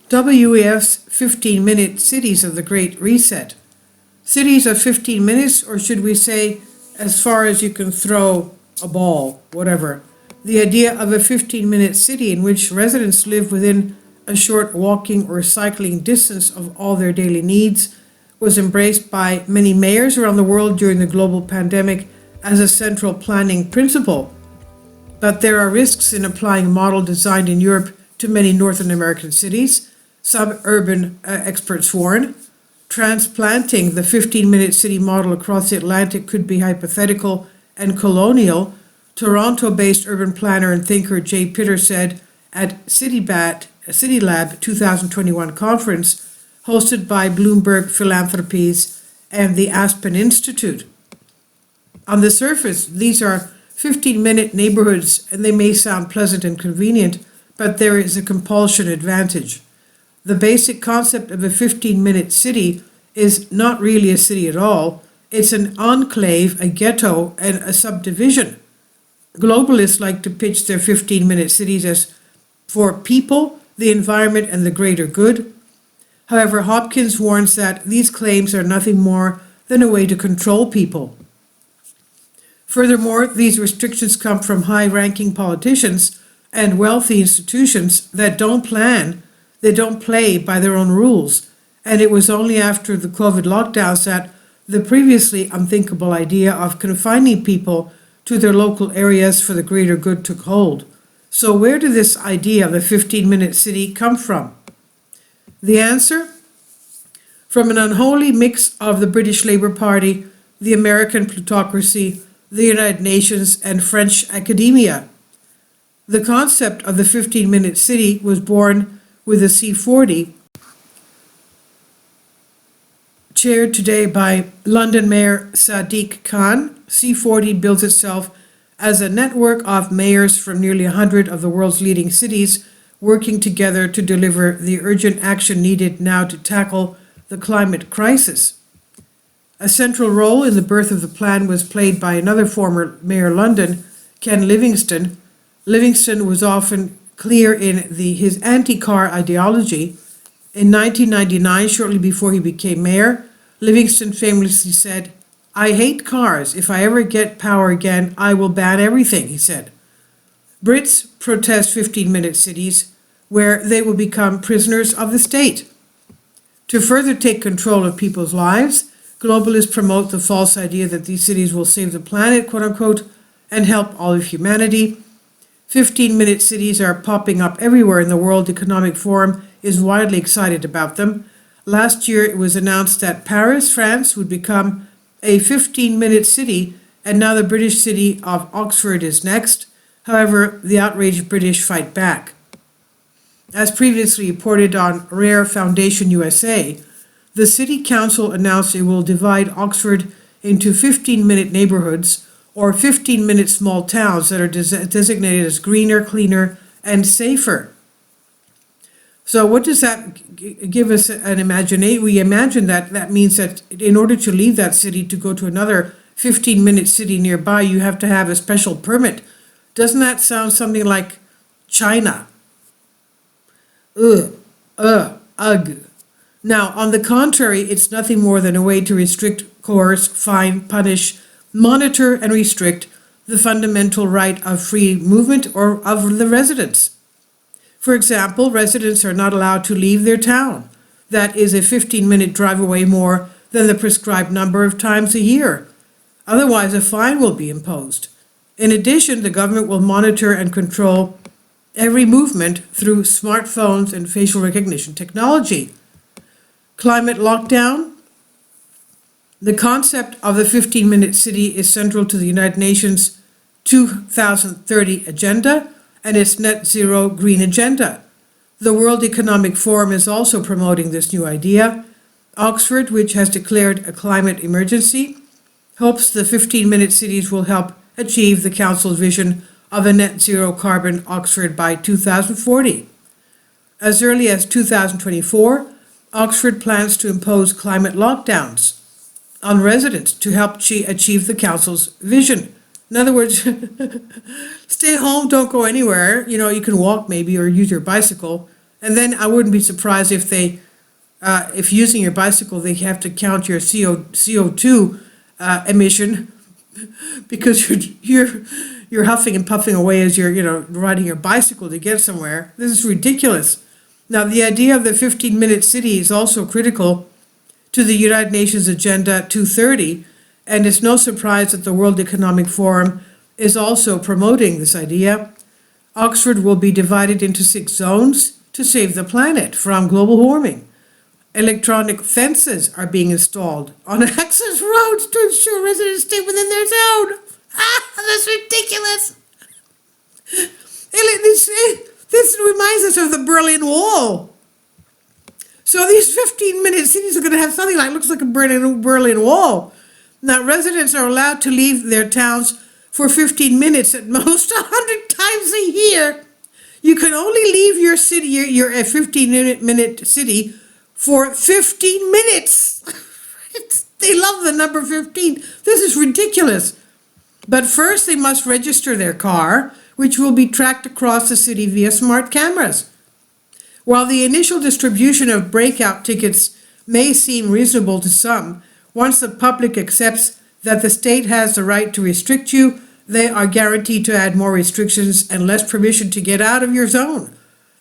WEF's 15-minute cities of the Great Reset. Cities of 15 minutes, or should we say, as far as you can throw a ball, whatever. The idea of a 15-minute city in which residents live within a short walking or cycling distance of all their daily needs was embraced by many mayors around the world during the global pandemic as a central planning principle. But there are risks in applying a model designed in Europe to many Northern American cities, suburban experts warn. Transplanting the 15-minute city model across the Atlantic could be hypothetical and colonial, Toronto-based urban planner and thinker Jay Pitter said at CityLab 2021 conference hosted by Bloomberg Philanthropies and the Aspen Institute. On the surface, these are 15-minute neighborhoods and they may sound pleasant and convenient, but there is a compulsion advantage. The basic concept of a 15-minute city is not really a city at all. It's an enclave, a ghetto, and a subdivision. Globalists like to pitch their 15-minute cities as for people, the environment, and the greater good. However, Hopkins warns that these claims are nothing more than a way to control people. Furthermore, these restrictions come from high-ranking politicians and wealthy institutions that don't plan. They don't play by their own rules, and it was only after the COVID lockdowns that the previously unthinkable idea of confining people to their local areas for the greater good took hold. So where did this idea of the 15-minute city come from? The answer? From an unholy mix of the British Labour Party, the American plutocracy, the United Nations, and French academia. The concept of the 15-minute city was born with the C40, chaired today by London Mayor Sadiq Khan. C40 builds itself as a network of mayors from nearly 100 of the world's leading cities working together to deliver the urgent action needed now to tackle the climate crisis. A central role in the birth of the plan was played by another former Mayor of London, Ken Livingstone. Livingstone was often clear in his anti-car ideology. In 1999, shortly before he became mayor, Livingstone famously said, "I hate cars. If I ever get power again, I will ban everything," he said. Brits protest 15-minute cities where they will become prisoners of the state. To further take control of people's lives, globalists promote the false idea that these cities will save the planet, quote unquote, and help all of humanity. 15-minute cities are popping up everywhere, and the World Economic Forum is widely excited about them. Last year, it was announced that Paris, France, would become a 15-minute city, and now the British city of Oxford is next. However, the outraged British fight back. As previously reported on Rare Foundation USA, the City Council announced it will divide Oxford into 15-minute neighborhoods, or 15-minute small towns that are designated as greener, cleaner, and safer. So what does that give us an imagination? We imagine that means that in order to leave that city to go to another 15-minute city nearby, you have to have a special permit. Doesn't that sound something like China? Ugh. Now, on the contrary, it's nothing more than a way to restrict, coerce, fine, punish, monitor, and restrict the fundamental right of free movement or of the residents. For example, residents are not allowed to leave their town. That is a 15-minute drive away more than the prescribed number of times a year. Otherwise, a fine will be imposed. In addition, the government will monitor and control every movement through smartphones and facial recognition technology. Climate lockdown. The concept of the 15-minute city is central to the United Nations 2030 agenda and its net zero green agenda. The World Economic Forum is also promoting this new idea. Oxford, which has declared a climate emergency, hopes the 15-minute cities will help achieve the Council's vision of a net zero carbon Oxford by 2040. As early as 2024, Oxford plans to impose climate lockdowns on residents to help achieve the Council's vision. In other words, stay home, don't go anywhere. You can walk maybe or use your bicycle And then I wouldn't be surprised if if using your bicycle, they have to count your CO2 emission, because you're huffing and puffing away as you're riding your bicycle to get somewhere. This is ridiculous. Now, the idea of the 15-minute city is also critical to the United Nations Agenda 230, and it's no surprise that the World Economic Forum is also promoting this idea. Oxford will be divided into 6 zones to save the planet from global warming. Electronic fences are being installed on access roads to ensure residents stay within their zone. That's ridiculous. This reminds us of the Berlin Wall. So these 15-minute cities are going to have something like, looks like a Berlin Wall. Now, residents are allowed to leave their towns for 15 minutes at most, 100 times a year. You can only leave your city, your 15-minute city, for 15 minutes. They love the number 15. This is ridiculous. But first, they must register their car, which will be tracked across the city via smart cameras. While the initial distribution of breakout tickets may seem reasonable to some, once the public accepts that the state has the right to restrict you, they are guaranteed to add more restrictions and less permission to get out of your zone.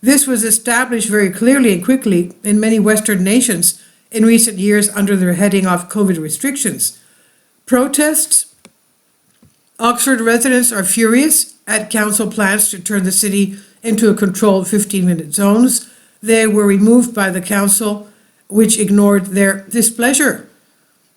This was established very clearly and quickly in many Western nations in recent years under the heading of COVID restrictions. Protests. Oxford residents are furious at council plans to turn the city into a controlled 15-minute zones. They were removed by the council, which ignored their displeasure.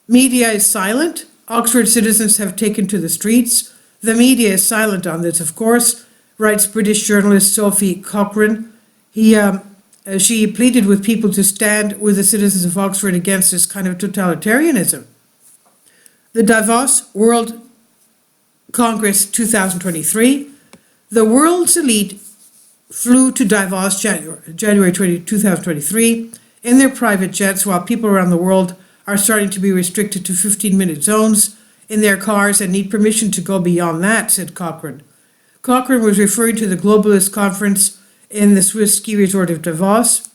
Media is silent. Oxford citizens have taken to the streets. The media is silent on this, of course, writes British journalist Sophie Cochrane. She pleaded with people to stand with the citizens of Oxford against this kind of totalitarianism. The Davos World Congress 2023. The world's elite flew to Davos January 2023 in their private jets, while people around the world are starting to be restricted to 15-minute zones in their cars and need permission to go beyond that, said Cochrane. Cochrane was referring to the globalist conference in the Swiss ski resort of Davos,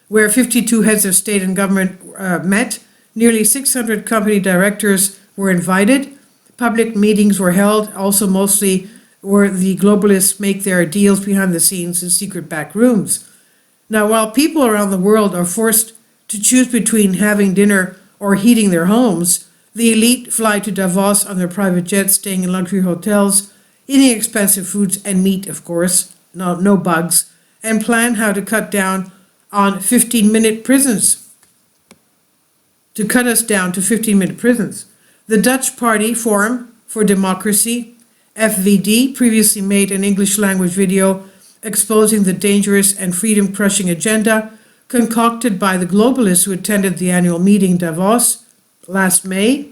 where 52 heads of state and government met. Nearly 600 company directors were invited. Public meetings were held, also mostly where the globalists make their deals behind the scenes in secret back rooms. Now, while people around the world are forced to choose between having dinner or heating their homes, the elite fly to Davos on their private jets, staying in luxury hotels, eating expensive foods and meat, of course, no bugs, and plan how to cut down on 15-minute prisons. To cut us down to 15-minute prisons. The Dutch Party Forum for Democracy, FVD, previously made an English language video exposing the dangerous and freedom-crushing agenda concocted by the globalists who attended the annual meeting in Davos last May.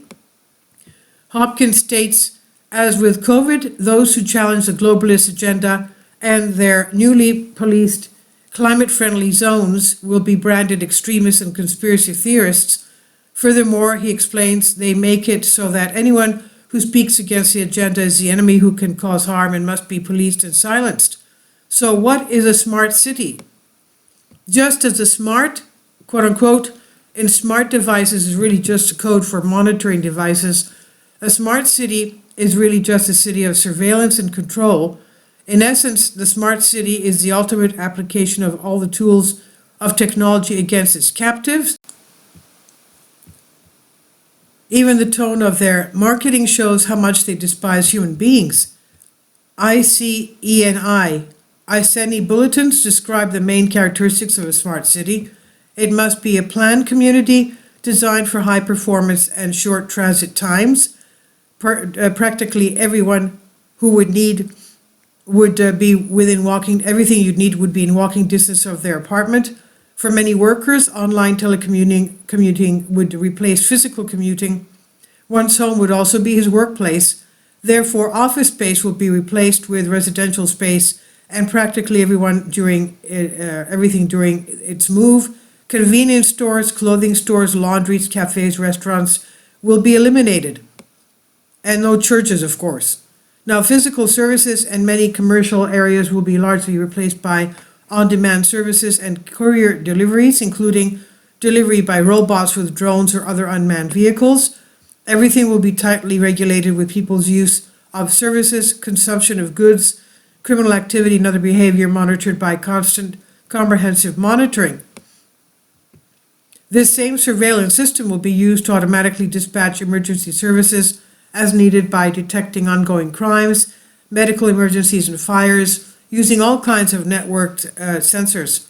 Hopkins states, as with COVID, those who challenge the globalist agenda and their newly policed climate-friendly zones will be branded extremists and conspiracy theorists. Furthermore, he explains, they make it so that anyone who speaks against the agenda is the enemy who can cause harm and must be policed and silenced. So what is a smart city? Just as a smart, quote-unquote, in smart devices is really just a code for monitoring devices, a smart city is really just a city of surveillance and control. In essence, the smart city is the ultimate application of all the tools of technology against its captives. Even the tone of their marketing shows how much they despise human beings. ICENI bulletins describe the main characteristics of a smart city. It must be a planned community designed for high performance and short transit times. Practically everyone who would be within walking, everything you'd need would be in walking distance of their apartment. For many workers, online commuting would replace physical commuting. One's home would also be his workplace. Therefore, office space will be replaced with residential space, and practically everything during its move. Convenience stores, clothing stores, laundries, cafes, restaurants will be eliminated. And no churches, of course. Now, physical services and many commercial areas will be largely replaced by on-demand services and courier deliveries, including delivery by robots with drones or other unmanned vehicles. Everything will be tightly regulated, with people's use of services, consumption of goods, criminal activity, and other behavior monitored by constant comprehensive monitoring. This same surveillance system will be used to automatically dispatch emergency services as needed by detecting ongoing crimes, medical emergencies, and fires, using all kinds of networked sensors.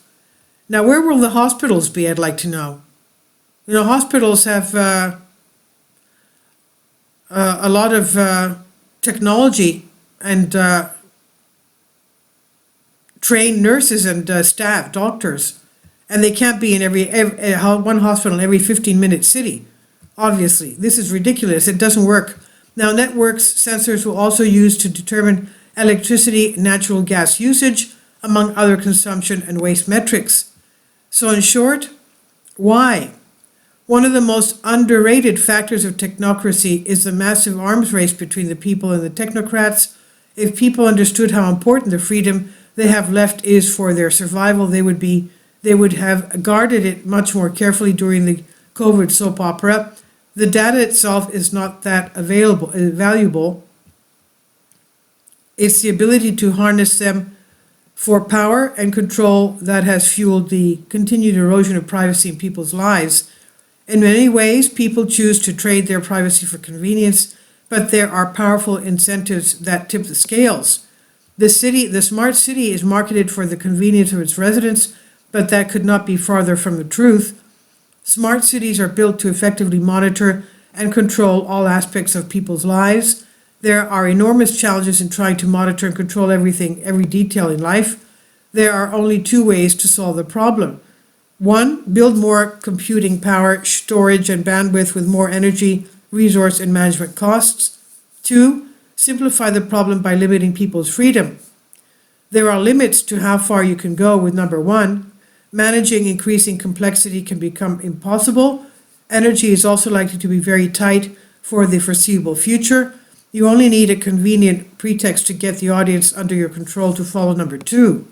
Now, where will the hospitals be, I'd like to know? You know, hospitals have a lot of technology and trained nurses and staff, doctors, and they can't be in every one hospital in every 15-minute city. Obviously, this is ridiculous. It doesn't work. Now, networks sensors will also use to determine electricity and natural gas usage, among other consumption and waste metrics. So in short, why? One of the most underrated factors of technocracy is the massive arms race between the people and the technocrats. If people understood how important the freedom they have left is for their survival, they would have guarded it much more carefully during the COVID soap opera. The data itself is not that valuable. It's the ability to harness them for power and control that has fueled the continued erosion of privacy in people's lives. In many ways, people choose to trade their privacy for convenience, but there are powerful incentives that tip the scales. The smart city is marketed for the convenience of its residents, but that could not be farther from the truth. Smart cities are built to effectively monitor and control all aspects of people's lives. There are enormous challenges in trying to monitor and control everything, every detail in life. There are only two ways to solve the problem. One, build more computing power, storage, and bandwidth with more energy, resource, and management costs. Two, simplify the problem by limiting people's freedom. There are limits to how far you can go with number one. Managing increasing complexity can become impossible. Energy is also likely to be very tight for the foreseeable future. You only need a convenient pretext to get the audience under your control to follow number two.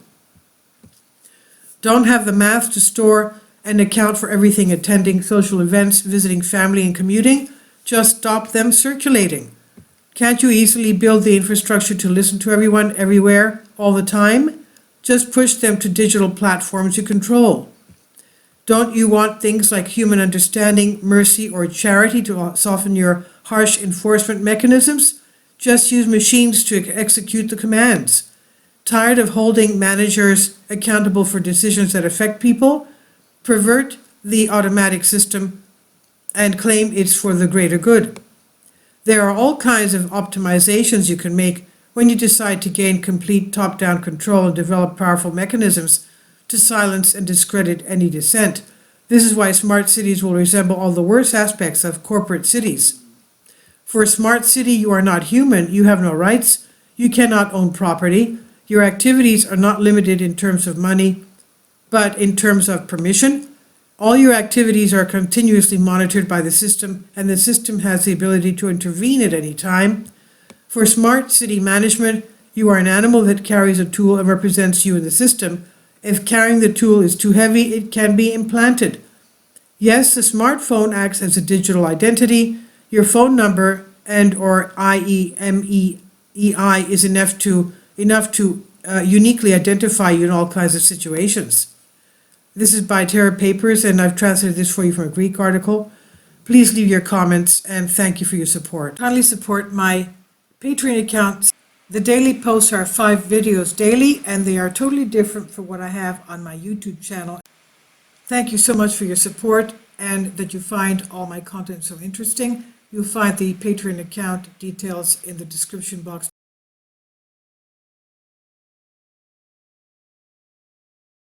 Don't have the math to store and account for everything: attending social events, visiting family, and commuting. Just stop them circulating. Can't you easily build the infrastructure to listen to everyone, everywhere, all the time? Just push them to digital platforms you control. Don't you want things like human understanding, mercy, or charity to soften your harsh enforcement mechanisms? Just use machines to execute the commands. Tired of holding managers accountable for decisions that affect people? Pervert the automatic system and claim it's for the greater good. There are all kinds of optimizations you can make when you decide to gain complete top-down control and develop powerful mechanisms to silence and discredit any dissent. This is why smart cities will resemble all the worst aspects of corporate cities. For a smart city, you are not human. You have no rights. You cannot own property. Your activities are not limited in terms of money, but in terms of permission. All your activities are continuously monitored by the system, and the system has the ability to intervene at any time. For smart city management, you are an animal that carries a tool and represents you in the system. If carrying the tool is too heavy, it can be implanted. Yes, the smartphone acts as a digital identity. Your phone number and or IMEI is enough to uniquely identify you in all kinds of situations. This is by Terra Papers, and I've translated this for you from a Greek article. Please leave your comments, and thank you for your support. Kindly support my Patreon account. The daily posts are 5 videos daily, and they are totally different from what I have on my YouTube channel. Thank you so much for your support, and that you find all my content so interesting. You'll find the Patreon account details in the description box